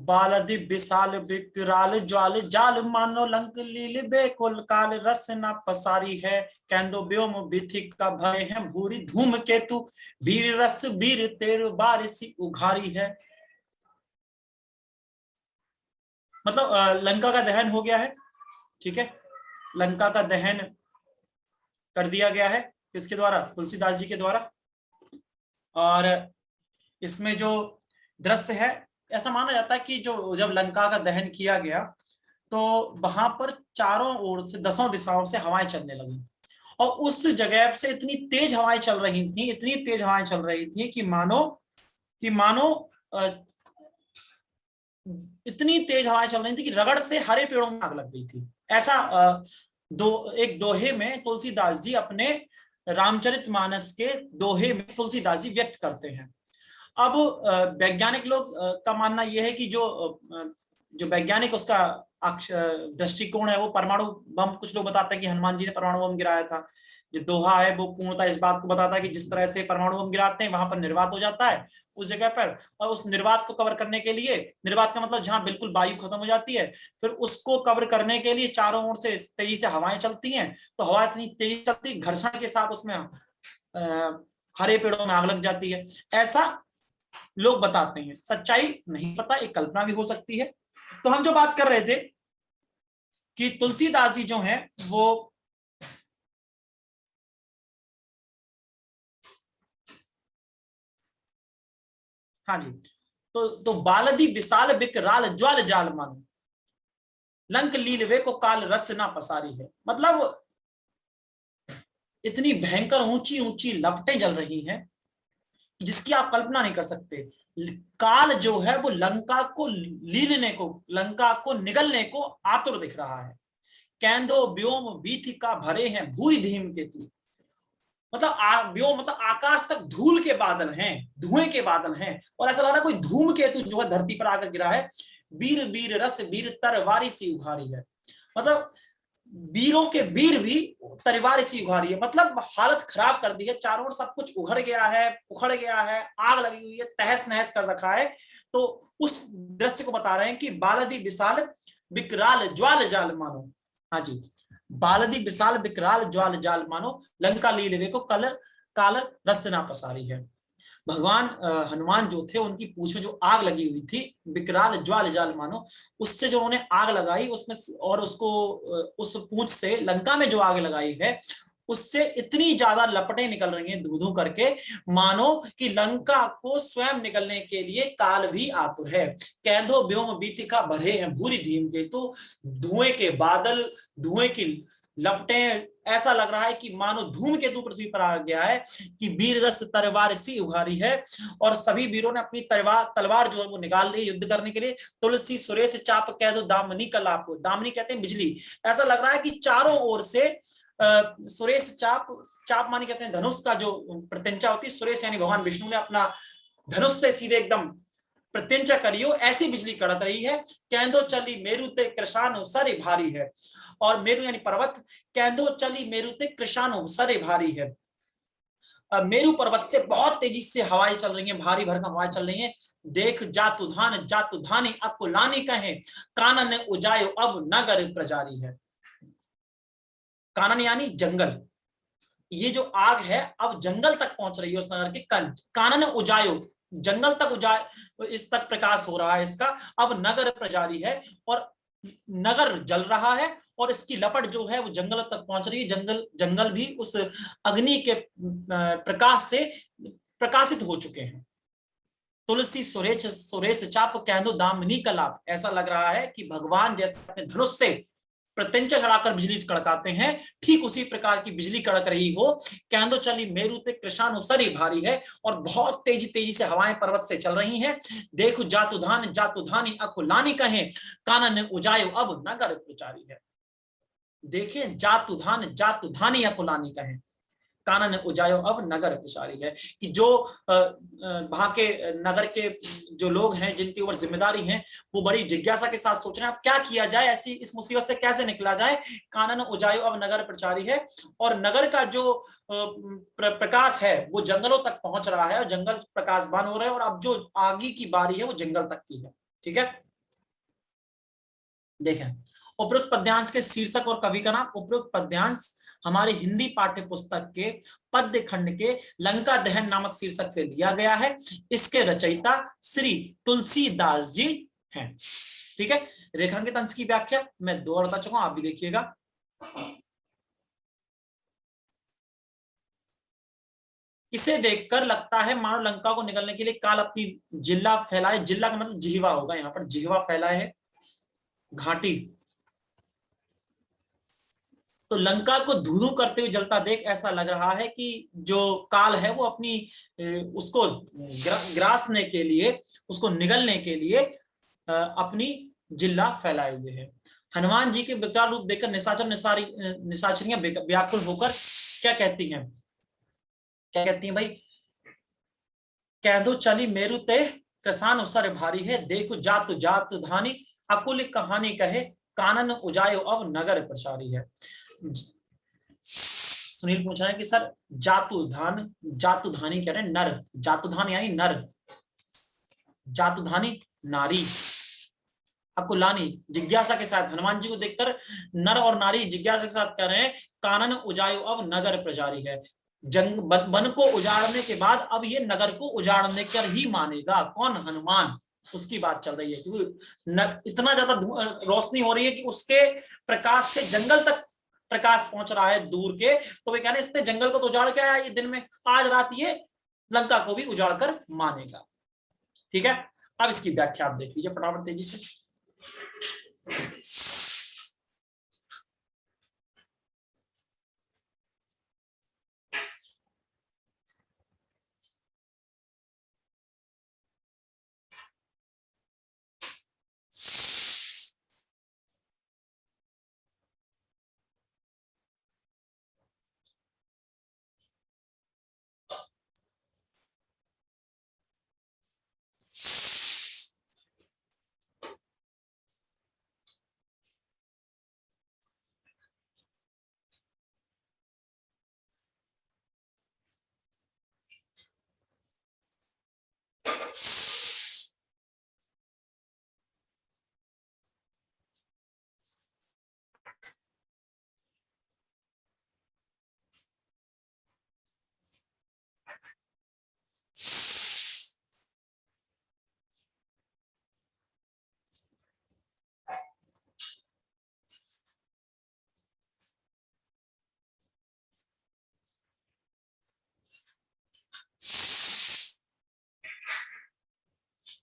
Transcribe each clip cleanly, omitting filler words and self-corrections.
बालदि विशाल विकराल ज्वाल जाल मानो लंक लील बेकुल काल रस न पसारी है। कैंदो व्योम भीतिका भय है भूरी धूम केतु वीर रस वीर तेरु बारिशी उघारी है। मतलब लंका का दहन हो गया है, ठीक है, लंका का दहन कर दिया गया है किसके द्वारा? तुलसीदास जी के द्वारा। और इसमें जो दृश्य है, ऐसा माना जाता है कि जो जब लंका का दहन किया गया तो वहां पर चारों ओर से 10 दिशाओं से हवाएं चलने लगी और उस जगह से इतनी तेज हवाएं चल रही थी, इतनी तेज हवाएं चल रही थी कि मानो इतनी तेज हवाएं चल रही थी कि रगड़ से हरे पेड़ों में आग लग गई थी। ऐसा एक दोहे में तुलसीदास जी अपने रामचरितमानस के दोहे में तुलसीदास जी व्यक्त करते हैं। अब वैज्ञानिक लोग का मानना यह है कि जो वैज्ञानिक उसका दृष्टिकोण है वो परमाणु बम, कुछ लोग बताते हैं कि हनुमान जी ने परमाणु बम गिराया था। जो दोहा है वो पूर्णतः इस बात को बताता है कि जिस तरह से परमाणु बम गिराते हैं वहां पर निर्वात हो जाता है उस जगह पर, और उस निर्वात को कवर करने के लिए, निर्वात का मतलब जहां बिल्कुल वायु खत्म हो जाती है, फिर उसको कवर करने के लिए चारों ओर से तेजी से हवाएं चलती हैं। तो हवा इतनी तेजी चलती, घर्षण के साथ उसमें हरे पेड़ों में आग लग जाती है। ऐसा लोग बताते हैं, सच्चाई नहीं पता, एक कल्पना भी हो सकती है। तो हम जो बात कर रहे थे कि तुलसीदास जी जो हैं वो हाँ जी, तो बालदि विशाल विकराल ज्वाल जाल मानो लंक लीलवे को काल रस ना पसारी है। मतलब इतनी भयंकर ऊंची ऊंची लपटें जल रही हैं जिसकी आप कल्पना नहीं कर सकते। काल जो है वो लंका को लीलने को, लंका को निगलने को आतुर दिख रहा है। कैंदो व्योम भीतिका भरे हैं भूरी धीम केतु। मतलब व्योम मतलब आकाश तक धूल के बादल हैं, धुएं के बादल हैं, और ऐसा लग रहा है कोई धूम केतु जो है धरती पर आकर गिरा है। वीर वीर रस वीर तरवारी सी उघारी है। मतलब वीरों के वीर भी तलवार सी उघारी है। मतलब हालत खराब कर दी है, चारों ओर सब कुछ उघड़ गया है, उखड़ गया है, आग लगी हुई है, तहस नहस कर रखा है। तो उस दृश्य को बता रहे हैं कि बालदि विशाल विकराल ज्वाल जाल मानो। हाँ जी, बालदि विशाल विकराल ज्वाल जाल मानो लंका लीलवे को कल काल रस ना पसारी है। भगवान हनुमान जो थे उनकी पूंछ में जो आग लगी हुई थी, विकराल ज्वाल जाल मानो, उससे जो उन्होंने आग लगाई उसमें, और उसको उस पूंछ से लंका में जो आग लगाई है उससे इतनी ज्यादा लपटें निकल रही हैं धू धू करके, मानो कि लंका को स्वयं निकलने के लिए काल भी आतुर है। कैंधो व्योम भीतिका भरे हैं भूरी धीम के, तो धुएं के बादल, धुएं की लपटें, ऐसा लग रहा है कि मानो धूमकेतु पृथ्वी पर आ गया है कि वीर रस तलवार सी उघारी है। और सभी वीरों ने अपनी तलवार जो है वो निकाल ली युद्ध करने के लिए। तुलसी सुरेश चाप कह दो दामनी कलाप, दामनी कहते हैं बिजली। ऐसा लग रहा है कि चारों ओर से सुरेश चाप, चाप मानी कहते हैं धनुष का जो प्रत्यंचा होती है, सुरेश यानी भगवान विष्णु ने अपना धनुष से सीधे एकदम प्रत्यंचा करियो, ऐसी बिजली कड़क रही है। कैंदो चली मेरु ते कृषानु सरे भारी है, और मेरु यानी पर्वत, कैंदो चली मेरु ते कृषानु सरे भारी है। मेरु पर्वत से बहुत तेजी से हवाएं चल रही हैं, भारी भरकम हवाएं चल रही हैं। देख जातु धानी अकुलानी कहे, कानन उजायो अब नगर प्रजारी है। कानन यानी जंगल, ये जो आग है अब जंगल तक पहुंच रही है उस नगर के। कानन उजायो, जंगल तक उजाय, इस तक प्रकाश हो रहा है इसका। अब नगर प्रजारी है, और नगर जल रहा है, और इसकी लपट जो है वो जंगल तक पहुंच रही है। जंगल भी उस अग्नि के प्रकाश से प्रकाशित हो चुके हैं। तुलसी सुरेश चाप कहदो दामिनी कलाप, ऐसा लग रहा है कि भगवान जैसे अपने धनुष से प्रत्यंचा चढ़ाकर बिजली कड़काते हैं, ठीक उसी प्रकार की बिजली कड़क रही हो। कहदो चली मेरु ते कृषानु सरी भारी है, और बहुत तेजी तेजी से हवाएं पर्वत से चल रही हैं। देखो जातु धानी अकुलानी कहे, कानन उजायो अब नगर प्रचारी है। देखे जातु धानी अकुलानी कहे, कानन उजायो अब नगर प्रचारी है, कि जो वहां के नगर के जो लोग हैं जिनके ऊपर जिम्मेदारी है वो बड़ी जिज्ञासा के साथ सोच रहे हैं अब क्या किया जाए, ऐसी इस मुसीबत से कैसे निकला जाए। कानन उजायो अब नगर प्रचारी है, और नगर का जो प्रकाश है वो जंगलों तक पहुंच रहा है, और जंगल प्रकाशवान हो रहे हैं, और अब जो आगे की बारी है वो जंगल तक की है। ठीक है, देखें, उपरोक्त पद्यांश के शीर्षक और कवि का नाम। उपरोक्त पद्यांश हमारी हिंदी पाठ्य पुस्तक के पद्य खंड के लंका दहन नामक शीर्षक से लिया गया है। इसके रचयिता श्री तुलसीदास जी हैं। ठीक है, रेखांकित अंश की व्याख्या मैं 2 बता चुका हूं, आप भी देखिएगा। इसे देखकर लगता है मानो लंका को निकलने के लिए काल अपनी जिल्ला फैलाए। जिल्ला का मतलब जिह्वा होगा, यहाँ पर जिह्वा फैलाए है, घाटी। तो लंका को धू धू करते हुए जलता देख ऐसा लग रहा है कि जो काल है वो अपनी उसको ग्रासने के लिए, उसको निगलने के लिए अपनी जिल्ला फैलाए हुए है। हनुमान जी के विकराल रूप देखकर निशाचरियां व्याकुल होकर क्या कहती हैं, क्या कहती हैं भाई, कह दो चली मेरु ते कसान उसर भारी है, देखो जात जात धानी अकुल कहानी कहे, कानन उजायो अब नगर प्रचारी है। सुनील पूछ रहे हैं कि सर जातुधान, जातुधानी कह रहे हैं नर, जातुधान यानी नर, जातुधानी नारी, अकुलानी जिज्ञासा के साथ। हनुमान जी को देखकर नर और नारी जिज्ञासा के साथ कह रहे हैं कानन उजायो अब नगर प्रचारी है। जंग वन को उजाड़ने के बाद अब ये नगर को उजाड़ने कर ही मानेगा। कौन? हनुमान। उसकी बात चल रही है कि इतना ज्यादा रोशनी हो रही है कि उसके प्रकाश से जंगल तक प्रकाश पहुंच रहा है दूर के। तो वे कह रहे हैं इसने जंगल को तो उजाड़ के आया ये दिन में, आज रात ये लंका को भी उजाड़ कर मानेगा। ठीक है, अब इसकी व्याख्या आप देख लीजिए फटाफट तेजी से।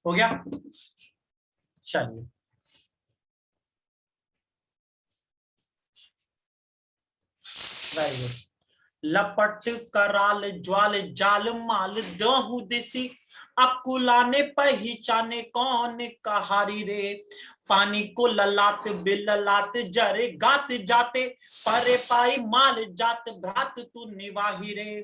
हो गया, चलिए। Very good. लपट कराल ज्वाल जाल माल दहु दिसी, अकुलाने पहचाने कौन कहारी रे, पानी को ललात बिललात जरे गात जाते, परे पाई माल जात भ्रात तू निवाही रे,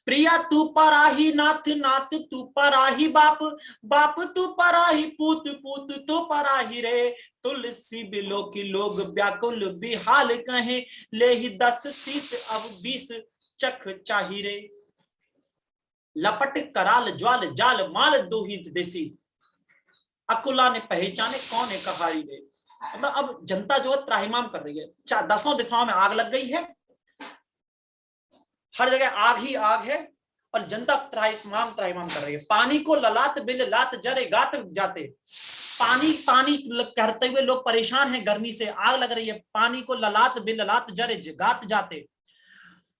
प्रिया तू पराही नाथ नाथ तू पराही बाप, बाप तू पराही पूत पूत तू पराही रे, तुलसी बिलो की लोग व्याकुल बिहाल कहे, ले ही 10 30 अब 20 चख चाही रे, लपट कराल ज्वाल जाल माल 2 इंच देसी, अकुला ने पहचाने कौन है कहारी रे। मतलब अब जनता जो है त्राहिमाम कर रही है, 10 दिशाओं में आग लग गई है, हर जगह आग ही आग है और जनता त्राहिमाम कर रही है। पानी को ललात बिल लात जरे गात जाते, पानी पानी कहते हुए लोग परेशान हैं, गर्मी से आग लग रही है। पानी को ललात बिल लात जरे गात जाते,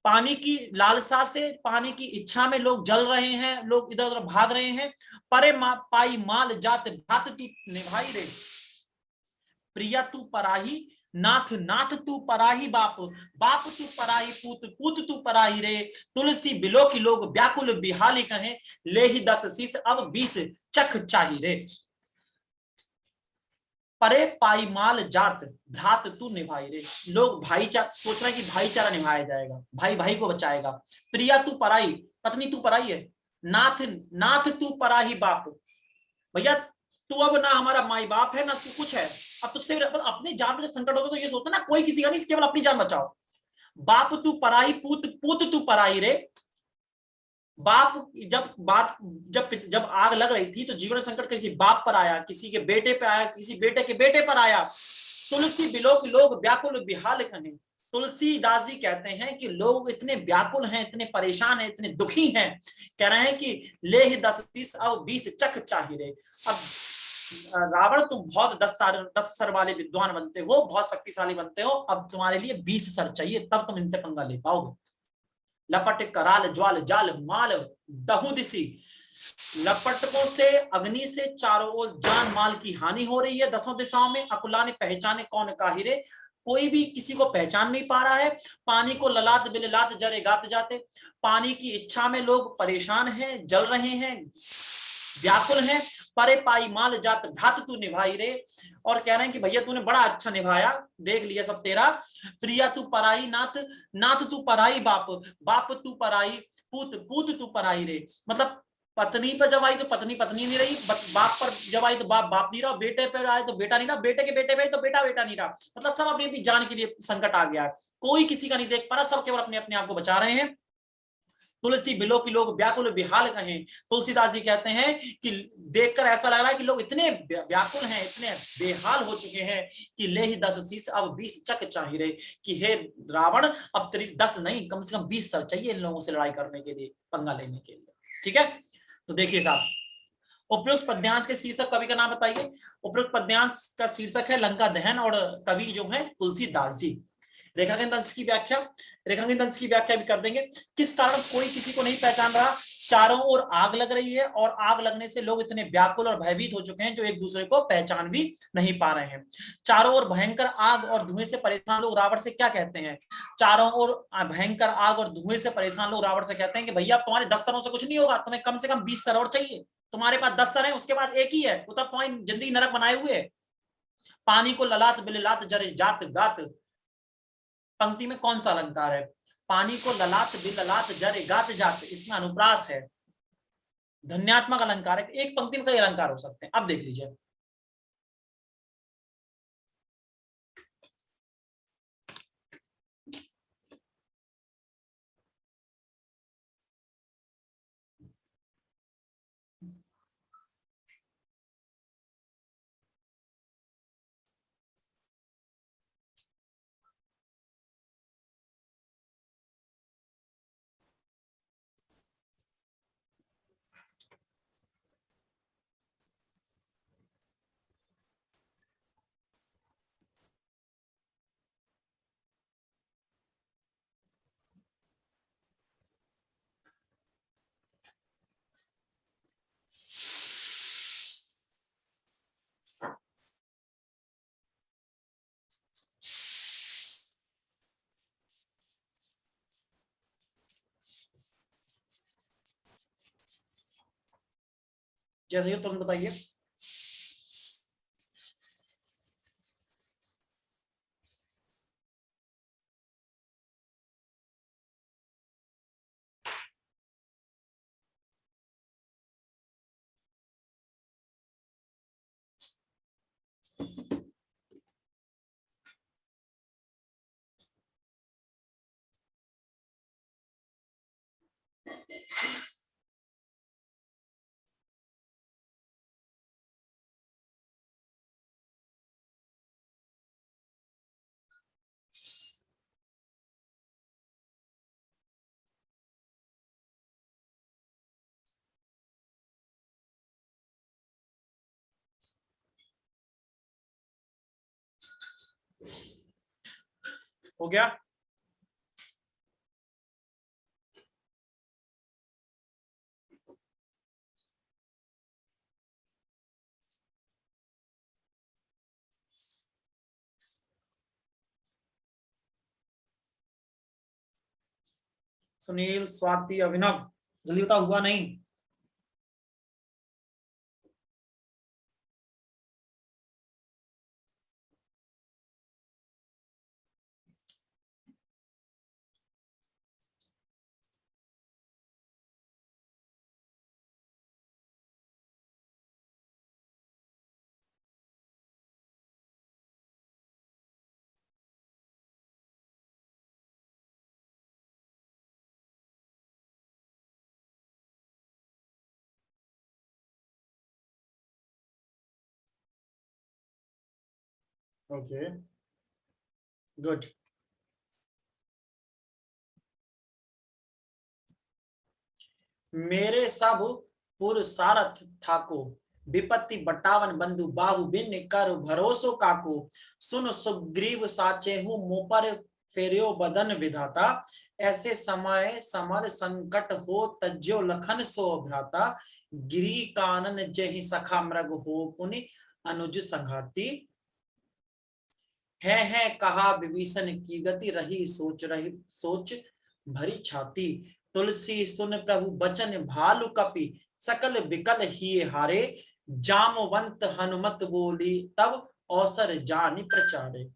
पानी की लालसा से, पानी की इच्छा में लोग जल रहे हैं, लोग इधर उधर भाग रहे हैं। परे पाई माल जात भात तू निभाई रे, प्रिया तू पराही नाथ नाथ तू पराही बाप, बाप तू पराही पूत पूत तू पराही रे, तुलसी बिलो की लोग व्याकुल बिहाली कहे, ले ही 10 शीश अब 20 चख चाही रे, परे पाई माल जात भ्रात तू निभाई रे, लोग भाईचारा सोच रहे हैं कि भाईचारा निभाया जाएगा, भाई भाई को बचाएगा। प्रिया तू पराई, पत्नी तू पराई है, नाथ नाथ तू पराही बाप, भैया तू अब ना हमारा माई बाप है ना तू कुछ है, अब तुझसे अपनी जान में संकट होता तो ये सोचता ना कोई किसी का नहीं, केवल अपनी जान बचाओ। बाप तू पराई पूत पूत तू पराई रे, बाप जब आग लग रही थी तो जीवन संकट किसी बाप पर आया, किसी के बेटे पे आया, किसी बेटे के बेटे पर आया, तुलसी बिलो के लोग व्याकुल बिहाल कहें। तुलसीदास जी कहते हैं कि लोग इतने व्याकुल हैं, इतने परेशान हैं, इतने दुखी हैं, कह रहे हैं कि ले ही 10 30 अब 20 चक चाहिए। अब रावण तुम बहुत 10 सर वाले विद्वान बनते हो, बहुत शक्तिशाली बनते हो, अब तुम्हारे लिए 20 सर चाहिए, तब तुम इनसे पंगा ले पाओगे। लपट कराल ज्वाल जाल माल दहु दिसी। लपटकों से, अग्नि से चारों ओर जान माल की हानि हो रही है 10 दिशाओं में। अकुला ने पहचाने कौन काहिरे, कोई भी किसी को पहचान नहीं पा रहा है। पानी को ललाट बिललाट जरे गात जाते, पानी की इच्छा में लोग परेशान हैं, जल रहे हैं, व्याकुल हैं। परे पाई माल जात घात तू निभाई रे, और कह रहे हैं कि भैया तूने बड़ा अच्छा निभाया, देख लिया सब तेरा। प्रिया तू पराई नाथ, नाथ तू पराई बाप, बाप तू पराई पूत, पूत तू पराई रे। मतलब पत्नी पर जब आई तो पत्नी पत्नी नहीं रही, बाप पर जब आई तो बाप बाप नहीं रहा, बेटे पर आए तो बेटा नहीं रहा, बेटे के बेटे पे तो बेटा बेटा नहीं रहा। मतलब सब अपनी अपनी जान के लिए संकट आ गया है, कोई किसी का नहीं देख पा रहा, सब केवल अपने अपने आप को बचा रहे हैं। तुलसी बिलो की लोग व्याकुल बिहाल कहें। तुलसीदास जी कहते हैं कि देखकर ऐसा लग रहा है कि लोग इतने व्याकुल हैं, इतने बेहाल हो चुके हैं कि ले ही 10 शीश अब 20 चक चाहिए, कि हे रावण अब तेरी 10 नहीं कम से कम 20 सर चाहिए इन लोगों से लड़ाई करने के लिए, पंगा लेने के लिए। ठीक है, तो देखिए साहब, उपयुक्त पद्यांश के शीर्षक कवि का नाम बताइए। उपयुक्त पद्यांश का शीर्षक है लंका दहन, और कवि जो है तुलसीदास जी। रेखांकित अंश की व्याख्या, रेखांकित अंश की व्याख्या भी कर देंगे। किस कारण कोई किसी को नहीं पहचान रहा, चारों ओर आग लग रही है, और आग लगने से लोग इतने व्याकुल और भयभीत हो चुके हैं जो एक दूसरे को पहचान भी नहीं पा रहे हैं। चारों ओर भयंकर आग और धुएं से परेशान लोग रावण से क्या कहते हैं, चारों ओर भयंकर आग और धुएं से परेशान लोग रावण से कहते हैं कि भैया तुम्हारे 10 सरों से कुछ नहीं होगा, तुम्हें कम से कम 20 सर और चाहिए। तुम्हारे पास 10 सर है, उसके पास एक ही है, वो तब तुम्हारी जिंदगी नरक बनाए हुए है। पानी को ललाट बिललाट जरे जात गात, पंक्ति में कौन सा अलंकार है, पानी को ललाट बिललाट जरे गात जात, इसमें अनुप्रास है, धन्यात्मक अलंकार है। एक पंक्ति में कई अलंकार हो सकते हैं, अब देख लीजिए। जैसे ही तुम बताइए। हो गया। सुनील, स्वाति, अभिनव, जल्दी बताओ, हुआ नहीं? Okay, good. मेरे सब पुरुषारथ ठाको, विपत्ति बटावन बंधु बाहु बिन कर भरोसो काको, सुन सुग्रीव साचे हूँ मुँह पर फेरियो बदन विधाता, ऐसे समय समर संकट हो तज्जो लखन सो भ्राता, गिरी कानन जहि सखा मृग हो पुनि अनुज संघाती, है कहा विभीषण की गति रही सोच भरी छाती, तुलसी सुन प्रभु बचन भालु कपि सकल विकल ही हारे, जामवंत हनुमत बोली तब अवसर जानि प्रचारे।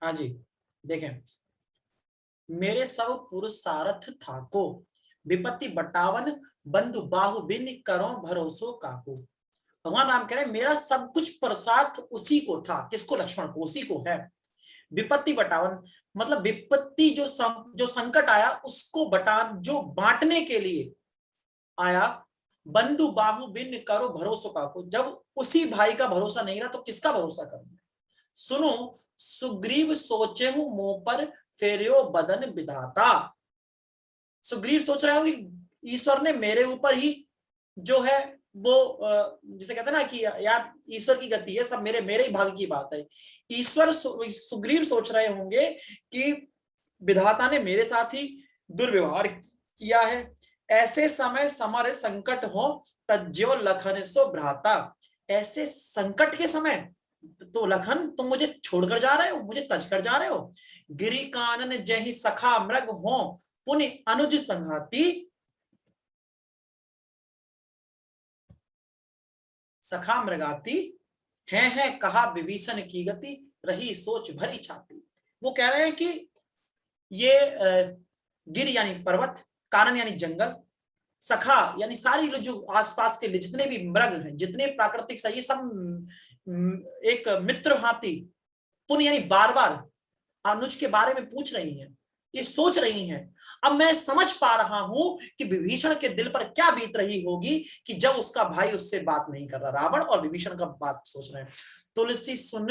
हाँ जी, देखें, मेरे सब पुरुष सारथ ठाको, विपत्ति बटावन बंधु बाहु बिन करो भरोसो काको। भगवान राम कह रहे मेरा सब कुछ प्रसाद उसी को था। किसको? लक्ष्मण को, उसी को है। विपत्ति बटावन मतलब विपत्ति जो संकट आया उसको जो बांटने के लिए आया। बंधु बाहु बिन करो भरोसो काको, जब उसी भाई का भरोसा नहीं रहा तो किसका भरोसा करूंगा। सुनो सुग्रीव सोचे हूं मुंह पर फेरियो बदन विधाता। सुग्रीव सोच रहा है कि ईश्वर ने मेरे ऊपर ही जो है वो जिसे कहते हैं ना कि यार ईश्वर की गति है, सब मेरे मेरे ही भाग्य की बात है। ईश्वर सुग्रीव सोच रहे होंगे कि विधाता ने मेरे साथ ही दुर्व्यवहार किया है। ऐसे समय समर संकट हो तज्जो लखन सो भ्राता। ऐसे संकट के समय तो लखन तुम मुझे छोड़कर जा रहे हो, मुझे तज कर जा रहे हो। गिरी कानन जहि सखा मृग हो पुनि अनुज संघाती। सखा मृगाती है कहा विभीषण की गति रही सोच भरी छाती। वो कह रहे हैं कि ये गिर यानी पर्वत, कानन यानी जंगल, सखा यानी सारी जो आसपास के जितने भी मृग हैं, जितने प्राकृतिक सही, सब एक मित्र हाथी, पुण्य यानी बार बार अनुज के बारे में पूछ रही हैं, ये सोच रही हैं। अब मैं समझ पा रहा हूं कि विभीषण के दिल पर क्या बीत रही होगी कि जब उसका भाई उससे बात नहीं कर रहा, रावण और विभीषण का बात सोच रहे हैं। तुलसी सुन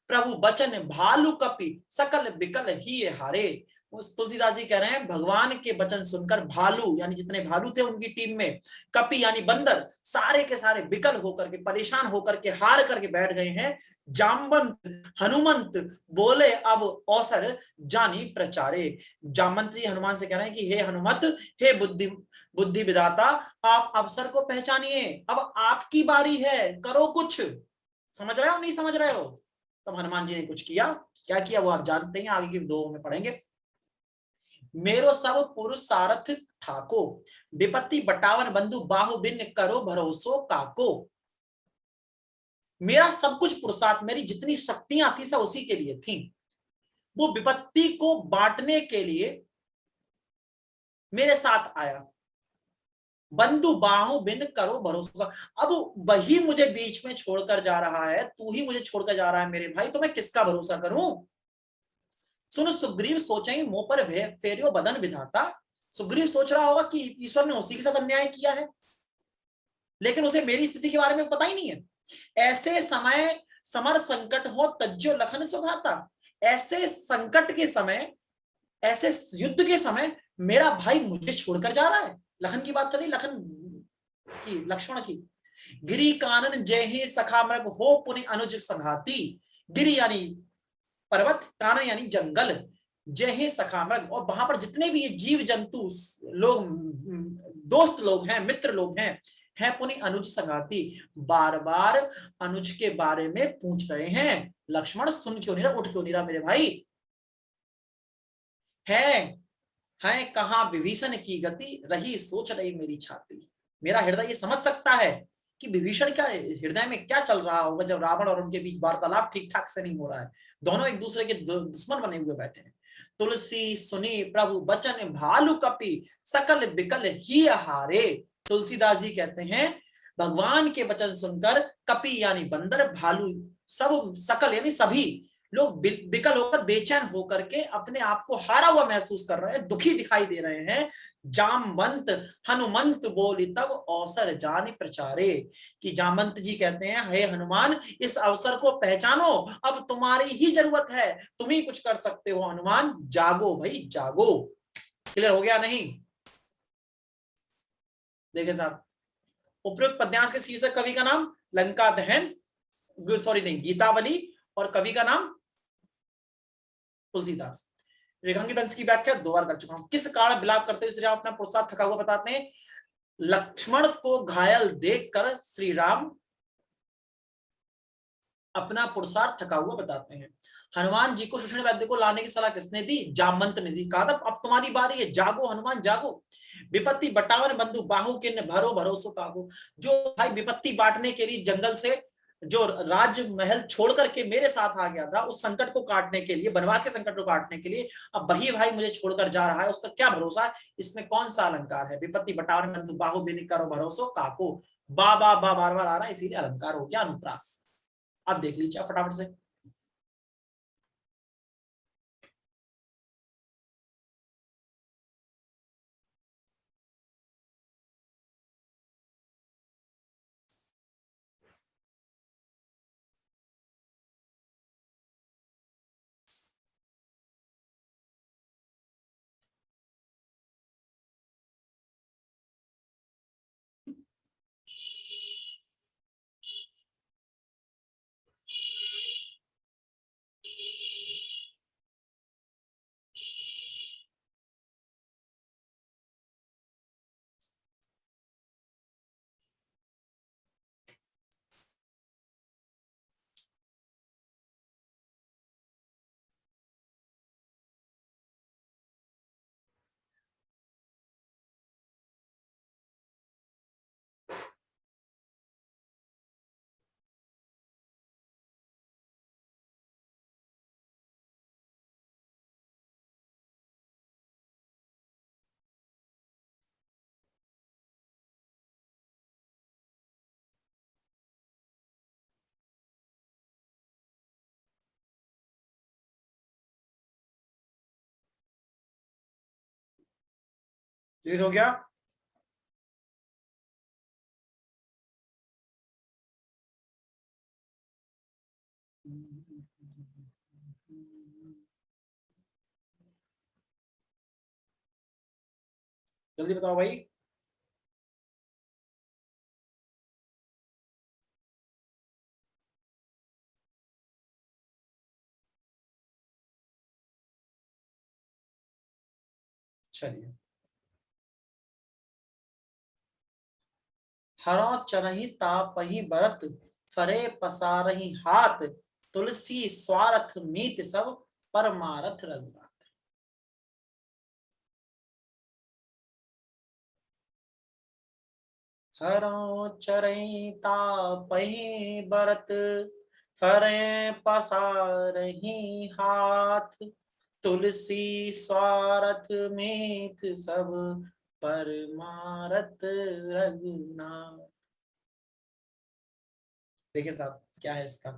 प्रभु बचन भालू कपि सकल विकल ही हारे। तुलसीदास जी कह रहे हैं भगवान के वचन सुनकर भालू यानी जितने भालू थे उनकी टीम में, कपि यानी बंदर, सारे के सारे विकल होकर के, परेशान होकर के, हार करके बैठ गए हैं। जामवंत हनुमंत बोले अब अवसर जानी प्रचारे। जामवंत जी हनुमान से कह रहे हैं कि हे हनुमत, हे बुद्धि विधाता, आप अवसर को पहचानिए, अब आपकी बारी है, करो कुछ। समझ रहे हो नहीं समझ रहे हो? तब हनुमान जी ने कुछ किया। क्या किया वो आप जानते हैं, आगे की दो में पढ़ेंगे। मेरो सब पुरुष सारथ ठाको, विपत्ति बटावन बंधु बाहु बिन करो भरोसो काको। मेरा सब कुछ पुरुषार्थ, मेरी जितनी शक्तियां थी सब उसी के लिए थी। वो विपत्ति को बांटने के लिए मेरे साथ आया। बंधु बाहु बिन करो भरोसा। अब वही मुझे बीच में छोड़कर जा रहा है, तू ही मुझे छोड़कर जा रहा है मेरे भाई, तो मैं किसका भरोसा करूं। सुन सुग्रीव सोचे मुंह पर फेरियो बदन विधाता। सुग्रीव सोच रहा होगा कि ईश्वर ने उसी के साथ अन्याय किया है, लेकिन उसे मेरी स्थिति के बारे में पता ही नहीं है। ऐसे समय समर संकट हो तज्जो लखन सुभाता। ऐसे संकट के समय, ऐसे युद्ध के समय मेरा भाई मुझे छोड़कर जा रहा है। लखन की बात चली, लखन की, लक्ष्मण की। गिरी कानन जय ही सखा मृग हो पुनि अनुज संघाती। गिरी यानी पर्वत, कानन यानी जंगल, जय ही सखा मृग, और वहां पर जितने भी ये जीव जंतु लोग, दोस्त लोग हैं, मित्र लोग हैं, है पुनि अनुज संगाती, बार बार अनुज के बारे में पूछ रहे हैं। लक्ष्मण सुन क्यों नहीं रहा, उठ क्यों नहीं रहा मेरे भाई? है कहां विभीषण की गति, रही सोच रही मेरी छाती। मेरा हृदय ये समझ सकता है कि विभीषण का हृदय में क्या चल रहा होगा जब रावण और उनके बीच वार्तालाप ठीक ठाक से नहीं हो रहा है, दोनों एक दूसरे के दुश्मन बने हुए बैठे हैं। तुलसी सुनी प्रभु बचन भालू कपि, सकल बिकल ही हारे। तुलसीदास जी कहते हैं भगवान के वचन सुनकर कपि यानी बंदर, भालू सब, सकल यानी सभी लोग विकल होकर, बेचैन होकर के अपने आप को हारा हुआ महसूस कर रहे हैं, दुखी दिखाई दे रहे हैं। जामवंत हनुमंत बोली तब अवसर जान प्रचारे, कि जामवंत जी कहते हैं हे हनुमान, इस अवसर को पहचानो, अब तुम्हारी ही जरूरत है, तुम ही कुछ कर सकते हो। हनुमान जागो भाई जागो। क्लियर हो गया नहीं? देखिए साहब, उपयुक्त पद्यांश के शीर्षक कवि का नाम लंका दहन, सॉरी नहीं, गीतावली, और कवि का नाम तुलसीदास। रेखांकित अंश की व्याख्या 2 बार कर चुका हूं। किस कारण विलाप करते हुए श्री राम अपना पुरुषार्थ थका हुआ बताते हैं? लक्ष्मण को घायल देखकर श्री राम अपना पुरुषार्थ थका हुआ बताते हैं। हनुमान जी को सुषेण वैद्य को लाने की सलाह किसने दी? जामवंत ने दी। कहा था अब तुम्हारी बारी है, जागो हनुमान जागो। विपत्ति बटावन बंधु बाहु के भरो भरोसो कागो। जो भाई विपत्ति बांटने के लिए जंगल से जो राज महल छोड़ करके मेरे साथ आ गया था, उस संकट को काटने के लिए, वनवास के संकट को काटने के लिए, अब वही भाई मुझे छोड़कर जा रहा है, उसका क्या भरोसा है? इसमें कौन सा अलंकार है? विपत्ति बटावन बंधु बाहु बिन करो भरोसो काको। बा बा बा बार बार आ रहा है, इसीलिए अलंकार हो गया अनुप्रास। अब देख लीजिए फटाफट से। क्लियर हो गया? जल्दी बताओ भाई। चलिए, हरो चरही तापही बरत, फरे पसारही हाथ, तुलसी स्वार्थ मीत सब, परमारथ रघुनाथ। हरो चरही तापही बरत, फरे पसारही हाथ, तुलसी स्वार्थ मीत सब, परमारथ रघुनाथ। देखिए साहब क्या है इसका।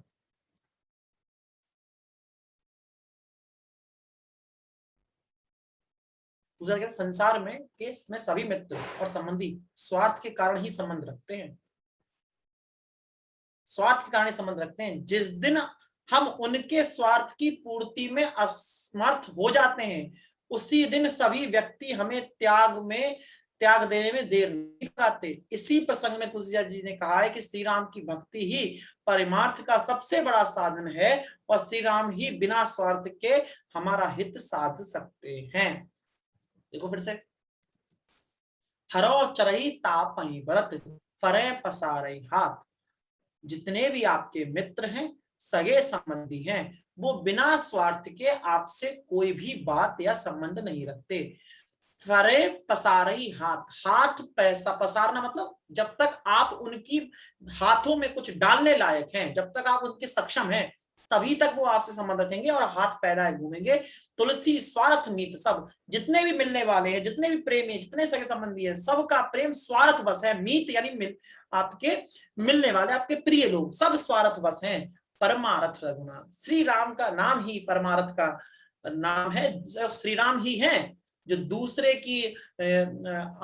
दूसरा क्या, संसार में केस में सभी मित्र और संबंधी स्वार्थ के कारण ही संबंध रखते हैं, स्वार्थ के कारण ही संबंध रखते हैं। जिस दिन हम उनके स्वार्थ की पूर्ति में असमर्थ हो जाते हैं, उसी दिन सभी व्यक्ति हमें त्याग देने में देर नहीं लगाते। इसी प्रसंग में तुलसीदास जी ने कहा है कि श्री राम की भक्ति ही परमार्थ का सबसे बड़ा साधन है, और श्री राम ही बिना स्वार्थ के हमारा हित साध सकते हैं। देखो फिर से, हरो चरही तापही बरत, फरे पसारे हाथ, जितने भी आपके मित्र हैं, सगे संबंधी हैं, वो बिना स्वार्थ के आपसे कोई भी बात या संबंध नहीं रखते। फरे पसारई हाथ, हाथ पैसा पसारना मतलब जब तक आप उनकी हाथों में कुछ डालने लायक हैं, जब तक आप उनके सक्षम हैं, तभी तक वो आपसे संबंध रखेंगे और हाथ फैलाए घूमेंगे। तुलसी स्वार्थ मीत सब, जितने भी मिलने वाले हैं, जितने भी प्रेमी, जितने सगे संबंधी है, सबका प्रेम स्वार्थ बस है। मीत यानी आपके मिलने वाले, आपके प्रिय लोग सब स्वार्थ बस हैं। परमारथ रघुनाथ, श्री राम का नाम ही परमारथ का नाम है। श्री राम ही हैं जो दूसरे की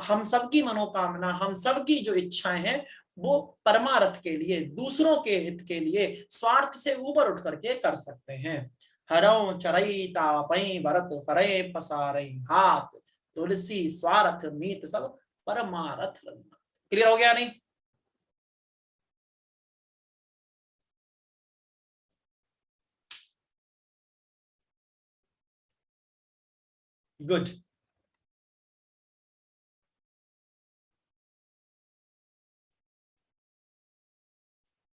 हम सबकी मनोकामना, हम सबकी जो इच्छाएं हैं, वो परमार्थ के लिए, दूसरों के हित के लिए स्वार्थ से ऊपर उठ करके कर सकते हैं। हरौ चरई तापई भरत फरे पसारई हाथ, तुलसी स्वार्थ मीत सब परमारथ रघुनाथ। क्लियर हो गया नहीं? गुड।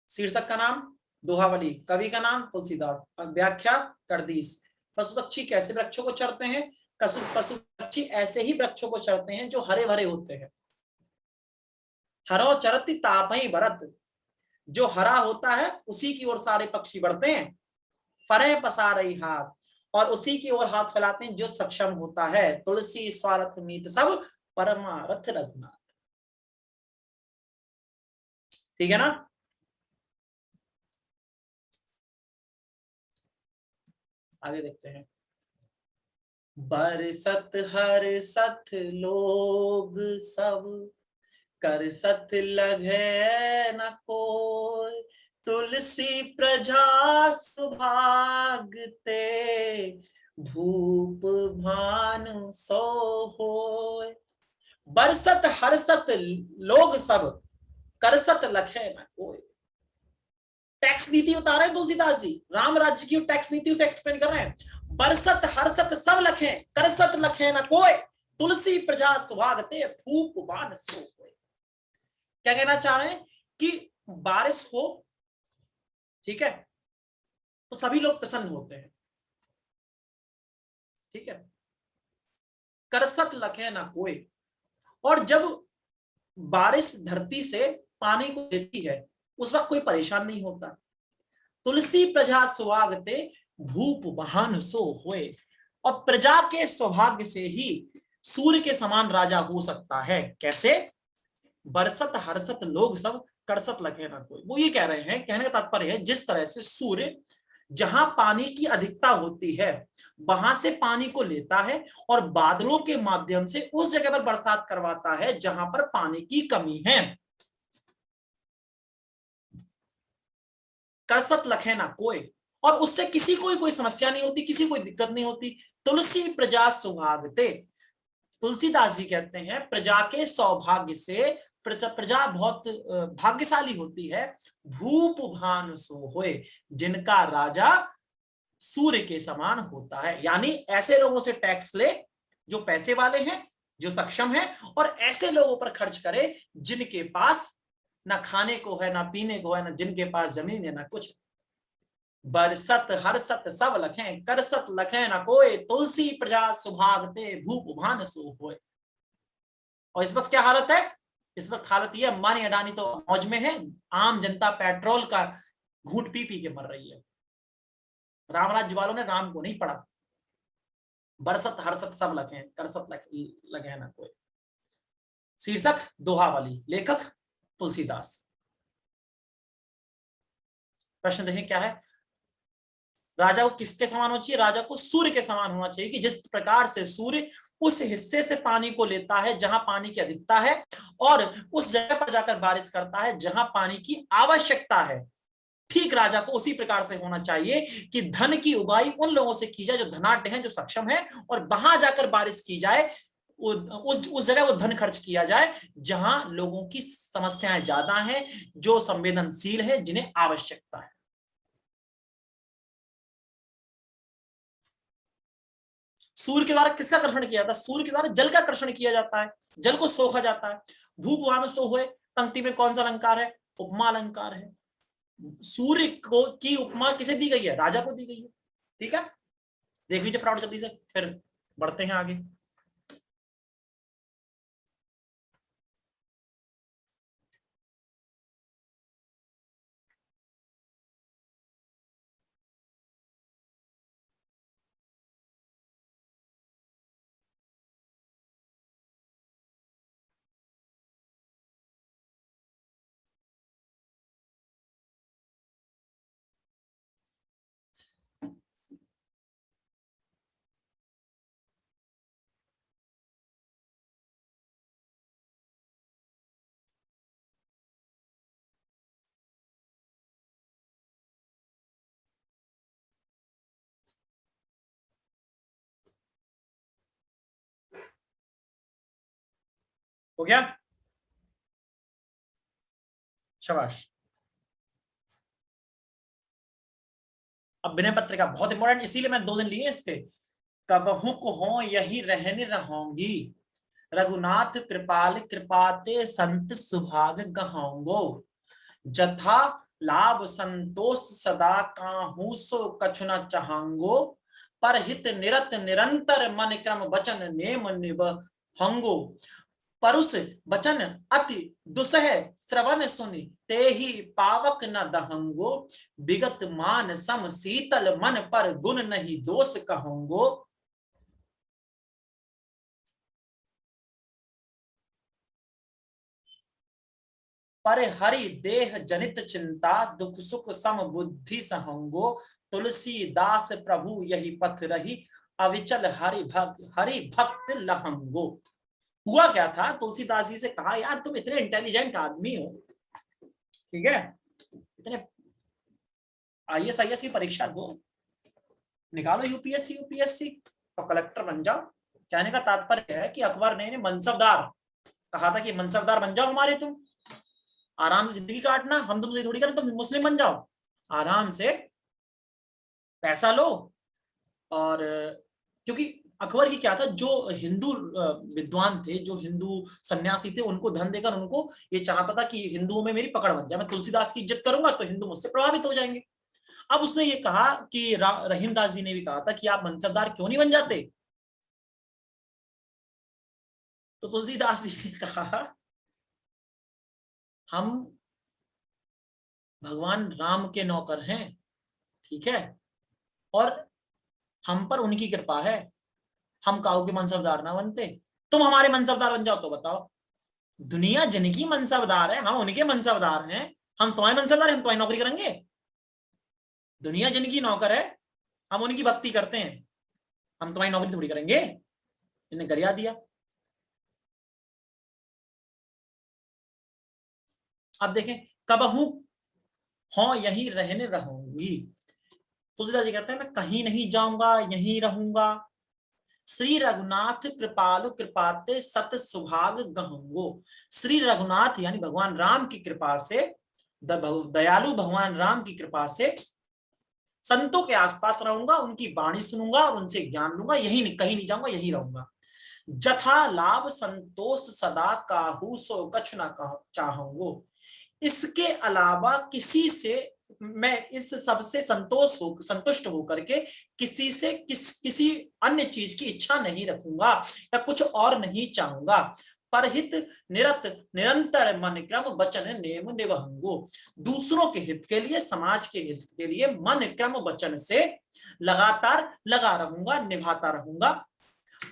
शीर्षक का नाम दोहावली, कवि का नाम तुलसीदास, व्याख्या करदीस। पशु पक्षी कैसे वृक्षों को चढ़ते हैं? पशु पक्षी ऐसे ही वृक्षों को चढ़ते हैं जो हरे भरे होते हैं। हरो चरती तापई भरत, जो हरा होता है उसी की ओर सारे पक्षी बढ़ते हैं। फरे पसारई हाथ, और उसी की ओर हाथ फैलाते हैं जो सक्षम होता है। तुलसी स्वार्थ मीत सब परमारथ रघुनाथ। ठीक है ना? आगे देखते हैं। बरसत हर सत लोग सब, कर सत लगे न कोय, तुलसी प्रजा सुभागते, भूप भानु सो होय। बरसत हरसत लोग सब, करसत लखे न कोय। टैक्स नीति बता रहे हैं तुलसीदास जी, राम राज्य की टैक्स नीति उसे एक्सप्लेन कर रहे हैं। बरसत हरसत सब लखे, करसत लखे न कोय, तुलसी प्रजा सुभागते, फूप बाण सो होय। क्या कहना चाह रहे हैं कि बारिश हो, ठीक है, तो सभी लोग प्रसन्न होते हैं, ठीक है। करसत लखे ना कोई, और जब बारिश धरती से पानी को लेती है उस वक्त कोई परेशान नहीं होता। तुलसी प्रजा सुहागते, भूप बहान सो होए, और प्रजा के सौभाग्य से ही सूर्य के समान राजा हो सकता है। कैसे? बरसत हरसत लोग सब, करसत लगे ना कोई। वो ये कह रहे हैं, कहने का तात्पर्य है जिस तरह से सूर्य जहां पानी की अधिकता होती है वहां से पानी को लेता है और बादलों के माध्यम से उस जगह पर बरसात करवाता है जहां पर पानी की कमी है। करसत लखे ना कोई, और उससे किसी को कोई समस्या नहीं होती, किसी को दिक्कत नहीं होती। तुलसी प्रजा सौभाग्यते, तुलसीदास जी कहते हैं प्रजा के सौभाग्य से प्रजा बहुत भाग्यशाली होती है। भूप भान सो होए, जिनका राजा सूर्य के समान होता है। यानी ऐसे लोगों से टैक्स ले जो पैसे वाले हैं, जो सक्षम है, और ऐसे लोगों पर खर्च करे जिनके पास ना खाने को है, ना पीने को है, ना जिनके पास जमीन है, ना कुछ। बरसत हरसत सब लखें, करसत लखें न कोई, तुलसी प्रजा सुभागते, भूप भान सो होए। और इस वक्त क्या हालत है? इस वक्त हालत यह, अंबानी अडानी तो मौज में है, आम जनता पेट्रोल का घूंट पी पी के मर रही है। राम राज्य वालों ने राम को नहीं पढ़ा। बरसत हरसत सब लखें, करसत लगे न कोई। शीर्षक दोहावली, लेखक तुलसीदास। प्रश्न देखें क्या है। राजा को किसके समान होना चाहिए? राजा को सूर्य के समान होना चाहिए, कि जिस प्रकार से सूर्य उस हिस्से से पानी को लेता है जहां पानी की अधिकता है और उस जगह पर जाकर बारिश करता है जहां पानी की आवश्यकता है, ठीक राजा को उसी प्रकार से होना चाहिए कि धन की उगाई उन लोगों से की जाए जो धनाढ्य हैं, जो सक्षम है, और वहां जाकर बारिश की जाए, उस जगह वो धन खर्च किया जाए जहां लोगों की समस्याएं ज्यादा हैं, जो संवेदनशील है, जिन्हें आवश्यकता है। सूर्य के द्वारा किसका कर्षण किया जाता है? सूर्य के द्वारा जल का कर्षण किया जाता है, जल को सोखा जाता है। भूप भानु सो होए, पंक्ति में कौन सा अलंकार है? उपमा अलंकार है। सूर्य को की उपमा किसे दी गई है? राजा को दी गई है। ठीक है, देख लीजिए फ्रॉड जल्दी से, फिर बढ़ते हैं आगे। हो गया, शाबाश। अब विनय पत्रिका बहुत इंपॉर्टेंट, इसीलिए मैं 2 दिन लिए इसके। कबहु को यही रहने रहूंगी, रघुनाथ कृपाल कृपाते संत सुभाग गहाऊंगो। जथा लाभ संतोष सदा काहू सो कछु न चाहंगो। पर हित निरत निरंतर मन क्रम वचन नेम निबहंगो। परुष बचन अति दुसह श्रवण सुनि ते ही पावक न दहंगो। विगत मान सम शीतल मन पर गुण नहीं दोष कहूंगो। पर हरि देह जनित चिंता दुख सुख सम बुद्धि सहंगो। तुलसीदास प्रभु यही पथ रही अविचल हरि भक्त लहंगो। हुआ क्या था, तुलसीदास जी से कहा यार तुम इतने इंटेलिजेंट आदमी हो, ठीक है, इतने IAS IAS की परीक्षा दो, निकालो यूपीएससी तो कलेक्टर बन जाओ। कहने का तात्पर्य है कि अकबर ने मनसबदार कहा था कि मनसबदार बन जाओ हमारे, तुम आराम से जिंदगी काटना, हम तुमसे थोड़ी करें, तुम मुस्लिम बन जाओ, आराम से पैसा लो। और क्योंकि अकबर की क्या था, जो हिंदू विद्वान थे, जो हिंदू सन्यासी थे, उनको धन देकर उनको ये चाहता था कि हिंदुओं में मेरी पकड़ बन जाए, मैं तुलसीदास की इज्जत करूंगा तो हिंदू मुझसे प्रभावित हो जाएंगे। अब उसने ये कहा कि रहीमदास जी ने भी कहा था कि आप मनसबदार क्यों नहीं बन जाते, तो तुलसीदास जी ने कहा हम भगवान राम के नौकर हैं, ठीक है, और हम पर उनकी कृपा है, हम काऊ के मनसबदार ना बनते। तुम हमारे मनसबदार बन जाओ तो बताओ, दुनिया जिनकी मनसबदार है हम उनके मनसबदार हैं, हम तुम्हारे मनसबदार हैं, हम तुम्हारी नौकरी करेंगे? दुनिया जिनकी नौकर है हम उनकी भक्ति करते हैं, हम तुम्हारी नौकरी थोड़ी करेंगे। इन्हें गरिया दिया। अब देखें, कबहू हो यही रहने रहूंगी, तुलसीदास जी कहते हैं मैं कहीं नहीं जाऊंगा, यहीं रहूंगा। श्री रघुनाथ कृपालु कृपाते सत सुभाग गहूंगो। श्री रघुनाथ यानी भगवान राम की कृपा से, दयालु भगवान राम की कृपा से संतों के आसपास रहूंगा, उनकी वाणी सुनूंगा और उनसे ज्ञान लूंगा, यही कहीं नहीं जाऊंगा, यही रहूंगा। जथा लाभ संतोष सदा काहू सो कछु न चाहूंगो। इसके अलावा किसी से मैं इस सबसे संतुष्ट होकर के किसी से किसी अन्य चीज की इच्छा नहीं रखूंगा या कुछ और नहीं चाहूंगा। परहित निरत निरंतर मन क्रम वचन नेम निवहंगो। दूसरों के हित के लिए, समाज के हित के लिए मन क्रम वचन से लगातार लगा रहूंगा, निभाता रहूंगा।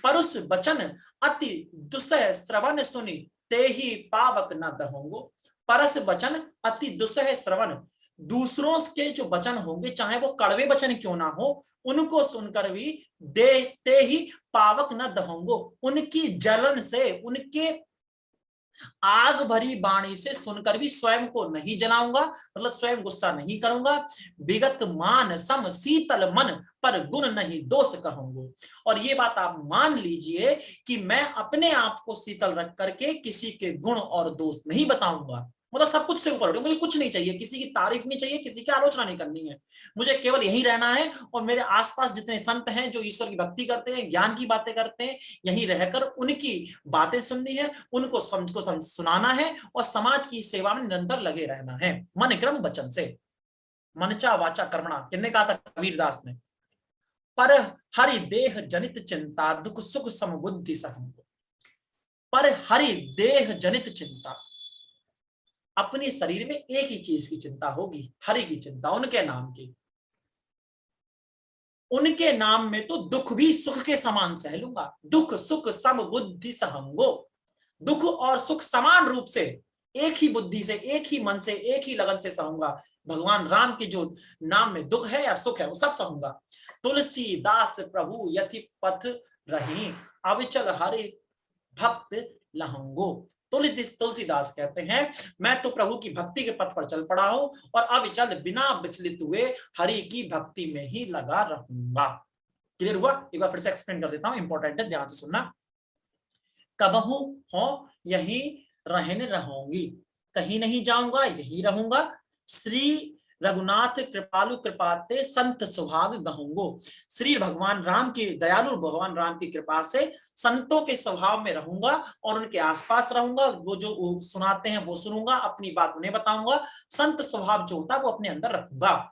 परुष वचन अति दुसह श्रवण सुनि ते ही पावक न दहोंगो। परस वचन अति दुसह श्रवण, दूसरों के जो वचन होंगे चाहे वो कड़वे वचन क्यों ना हो, उनको सुनकर भी देते ही पावक न दहोंगो। उनकी जलन से, उनके आग भरी वाणी से सुनकर भी स्वयं को नहीं जलाऊंगा, मतलब स्वयं गुस्सा नहीं करूंगा। विगत मान सम शीतल मन पर गुण नहीं दोष कहूंगा। और ये बात आप मान लीजिए कि मैं अपने आप को शीतल रख करके किसी के गुण और दोष नहीं बताऊंगा। मतलब सब कुछ से ऊपर उठे, मुझे कुछ नहीं चाहिए, किसी की तारीफ नहीं चाहिए, किसी की आलोचना नहीं करनी है, मुझे केवल यही रहना है। और मेरे आसपास जितने संत हैं जो ईश्वर की भक्ति करते हैं, ज्ञान की बातें करते हैं, यहीं रहकर उनकी बातें सुननी है, उनको सुनाना है और समाज की सेवा में निरंतर लगे रहना है, मन क्रम वचन से। मनचा वाचा कर्मणा किन्ने कहा था? कबीरदास ने। पर हरि देह जनित चिंता दुख सुख समबुद्धि सहम। पर हरि देह जनित चिंता, अपने शरीर में एक ही चीज की चिंता होगी, हरि की चिंता, उनके नाम की। उनके नाम में तो दुख भी सुख के समान सह लूंगा, दुख सुख सम बुद्धि सहंगो। दुख और सुख समान रूप से एक ही बुद्धि से, एक ही मन से, एक ही लगन से सहूंगा। भगवान राम के जो नाम में दुख है या सुख है वो सब सहूंगा। तुलसीदास प्रभु यति पथ रही, अविचल हरि भक्त लहंगो। तुलसीदास कहते हैं मैं तो प्रभु की भक्ति के पथ पर चल पड़ा हूं और अविचल बिना विचलित हुए हरि की भक्ति में ही लगा रहूंगा। क्लियर हुआ? एक बार फिर से एक्सप्लेन कर देता हूं, इंपॉर्टेंट है, ध्यान से सुनना। कबहू हो यहीं रहने रहूंगी, कहीं नहीं जाऊंगा, यहीं रहूंगा। श्री रघुनाथ कृपालु कृपाते संत सुहाग गहूंगो। श्री भगवान राम की, दयालु भगवान राम की कृपा से संतों के स्वभाव में रहूंगा और उनके आसपास रहूंगा। वो जो सुनाते हैं वो सुनूंगा, अपनी बात उन्हें बताऊंगा। संत स्वभाव जो होता है वो अपने अंदर रखूंगा।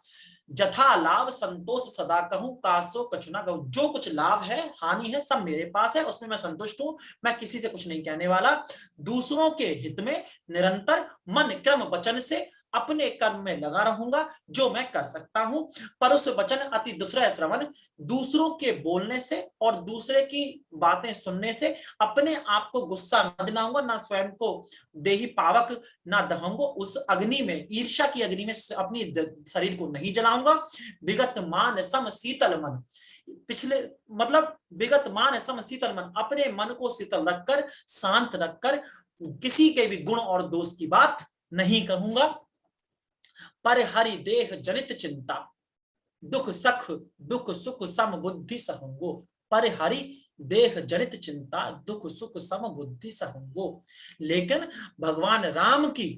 जथा लाभ संतोष सदा कहूं, कासो कछु ना कहूं। जो कुछ लाभ है हानि है सब मेरे पास है, उसमें मैं संतुष्ट हूं, मैं किसी से कुछ नहीं कहने वाला। दूसरों के हित में निरंतर मन क्रम वचन से अपने कर्म में लगा रहूंगा जो मैं कर सकता हूं। पर उस वचन अति दूसरा श्रवण, दूसरों के बोलने से और दूसरे की बातें सुनने से अपने आप को गुस्सा न दिलाऊंगा, ना स्वयं को देही पावक ना दहूंगा। उस अग्नि में, ईर्ष्या की अग्नि में अपनी शरीर को नहीं जलाऊंगा। विगत मान सम शीतल मन, पिछले मतलब विगत मान सम शीतल मन, अपने मन को शीतल रखकर, शांत रखकर किसी के भी गुण और दोष की बात नहीं कहूंगा। पर हरि देह जनित चिंता दुख सुख सम बुद्धि सहंगो। पर हरि देह जनित चिंता दुख सुख सम बुद्धि सहंगो। लेकिन भगवान राम की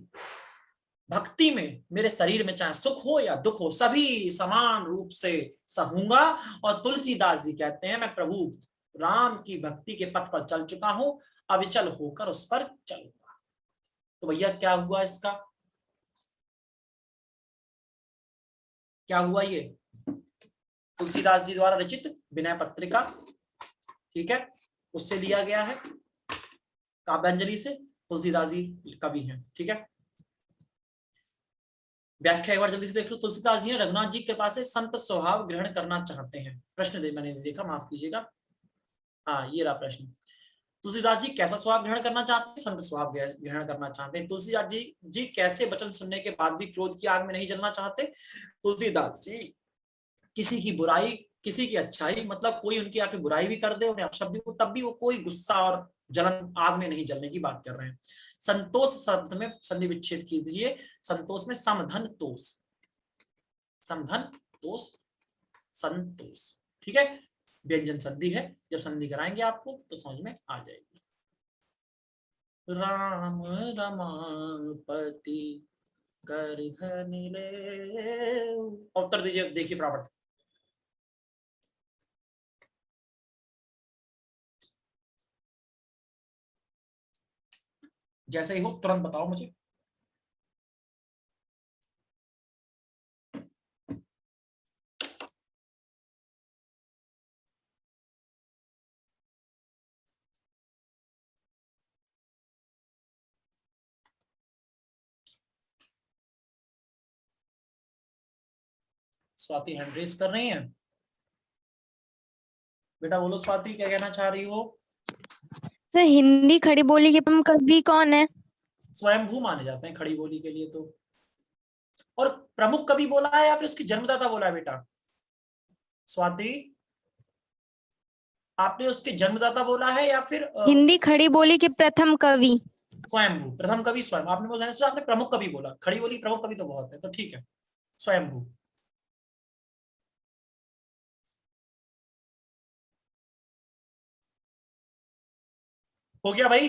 भक्ति में मेरे शरीर में चाहे सुख हो या दुख हो सभी समान रूप से सहूंगा। और तुलसीदास जी कहते हैं मैं प्रभु राम की भक्ति के पथ पर चल चुका हूं, अविचल होकर उस पर चलूंगा। तो भैया क्या हुआ इसका? क्या हुआ? ये तुलसीदास जी द्वारा रचित विनय पत्रिका, ठीक है, उससे लिया गया है, काव्यांजलि से। तुलसीदास जी कवि हैं, ठीक है। व्याख्या एक बार जल्दी से देख लो। तुलसीदास जी रघुनाथ जी के पास से संत स्वभाव ग्रहण करना चाहते हैं। प्रश्न दे मैंने देखा, माफ कीजिएगा। हाँ ये रहा प्रश्न। तुलसीदास जी कैसा स्वभाव ग्रहण करना चाहते हैं? संत स्वभाव ग्रहण करना चाहते हैं। तुलसीदास जी कैसे वचन सुनने के बाद भी क्रोध की आग में नहीं जलना चाहते? तुलसीदास जी किसी की बुराई, किसी की अच्छाई, मतलब कोई उनकी आके बुराई भी कर दे, उन्हें अपशब्द भी, तब भी वो कोई गुस्सा और जलन, आग में नहीं जलने की बात कर रहे हैं। संतोष शब्द में संधि विच्छेद कीजिए। संतोष में समधन तोष, समधन तोष, संतोष, ठीक है। व्यंजन संधि है, जब संधि कराएंगे आपको तो समझ में आ जाएगी। राम रमापति कर धनि ले, उत्तर दीजिए, देखिए फटाफट। जैसे ही हो तुरंत बताओ मुझे। स्वाति हैंड रेस कर रही हैं। बेटा बोलो स्वाति, क्या कहना चाह रही हो? सर हिंदी खड़ी बोली के प्रथम कवि कौन है? स्वयंभू माने जाते हैं खड़ी बोली के लिए तो। और प्रमुख कवि बोला है या फिर उसकी जन्मदाता बोला है बेटा? स्वाति, आपने उसके जन्मदाता बोला है या फिर हिंदी खड़ी बोली के प्रथम कवि? स्वयंभू, प्रथम कवि स्वयं आपने बोला है। आपने प्रमुख कवि बोला, खड़ी बोली प्रमुख कवि तो बहुत है, तो ठीक है, स्वयंभू। हो गया भाई?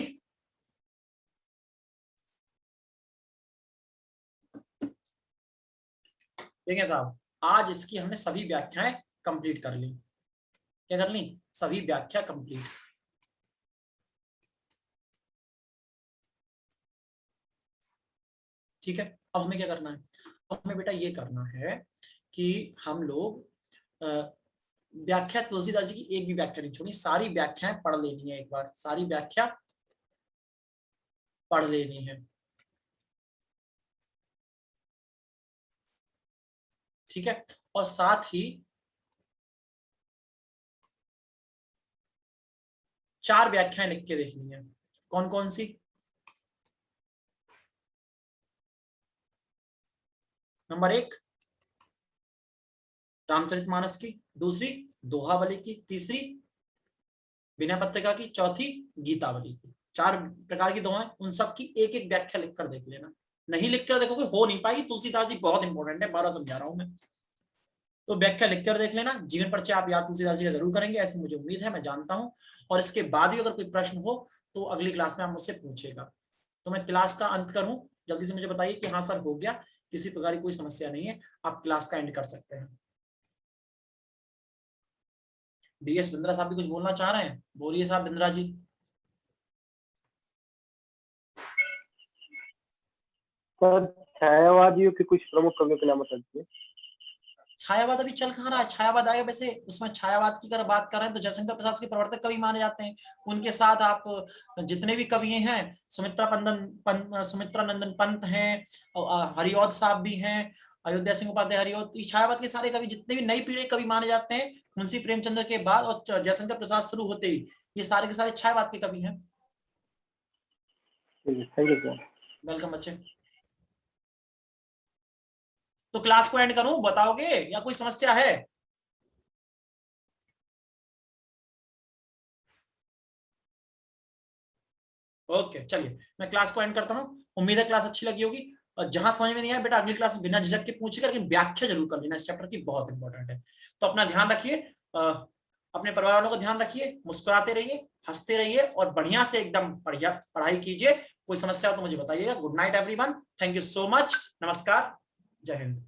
देखिए साहब, आज इसकी हमने सभी व्याख्याएं कंप्लीट कर ली। क्या कर ली? सभी व्याख्या कंप्लीट। ठीक है, अब हमें क्या करना है? अब हमें बेटा ये करना है कि हम लोग व्याख्या तुलसीदास जी की एक भी व्याख्या नहीं छोड़ी, सारी व्याख्याएं पढ़ लेनी है, एक बार सारी व्याख्या पढ़ लेनी है। ठीक है, और साथ ही 4 व्याख्याएं लिख के देखनी है। कौन कौन सी? नंबर 1 रामचरितमानस की, दूसरी दोहावली की, तीसरी विनय पत्रिका की, चौथी गीतावली की। 4 प्रकार की दोहाएं, उन सब की एक एक व्याख्या लिखकर देख लेना। नहीं लिखकर देखोगे हो नहीं पाएगी, तुलसीदास जी बहुत इंपॉर्टेंट है, 12 समझा रहा हूं मैं। तो व्याख्या लिखकर देख लेना। जीवन परिचय आप याद तुलसीदास जी का जरूर करेंगे, ऐसी मुझे उम्मीद है, मैं जानता हूं। और इसके बाद भी अगर कोई प्रश्न हो तो अगली क्लास में आप मुझसे पूछेगा। तो मैं क्लास का अंत करूं, जल्दी से मुझे बताइए कि हाँ सर हो गया, किसी प्रकार की कोई समस्या नहीं है, आप क्लास का एंड कर सकते हैं। DS बिंद्रा साहब भी कुछ बोलना चाह रहे हैं? बोलिए साहब बिंद्रा जी। सर छायावादियों के कुछ प्रमुख कवियों के नाम बता दीजिए। छायावाद अभी चल कहाँ रहा है? छायावाद आएगा। वैसे उसमें छायावाद की अगर बात कर रहे हैं तो जयशंकर प्रसाद के प्रवर्तक कवि माने जाते हैं। उनके साथ आप जितने भी कवि हैं, सुमित्रा नंदन पंत हैं, हरिऔध साहब भी हैं, अयोध्या सिंह उपाध्याय हरिऔध, छायावाद के सारे कवि जितने भी नई पीढ़ी कवि माने जाते हैं, मुंशी प्रेमचंद्र के बाद और जयशंकर प्रसाद शुरू होते ही ये सारे के सारे छायावाद के कवि हैं। Thank you sir. वेलकम बच्चे। तो क्लास को एंड करूं, बताओगे या कोई समस्या है? ओके चलिए, मैं क्लास को एंड करता हूं। उम्मीद है क्लास अच्छी लगी होगी। और जहां समझ में नहीं आया बेटा, अगली क्लास बिना झिझक के पूछिएगा, लेकिन व्याख्या जरूर कर लेना इस चैप्टर की, बहुत इंपॉर्टेंट है। तो अपना ध्यान रखिए, अपने परिवार वालों का ध्यान रखिए, मुस्कुराते रहिए, हंसते रहिए और बढ़िया से एकदम बढ़िया पढ़ाई कीजिए। कोई समस्या हो तो मुझे बताइएगा। Good night everyone, thank you so much, नमस्कार, जय हिंद।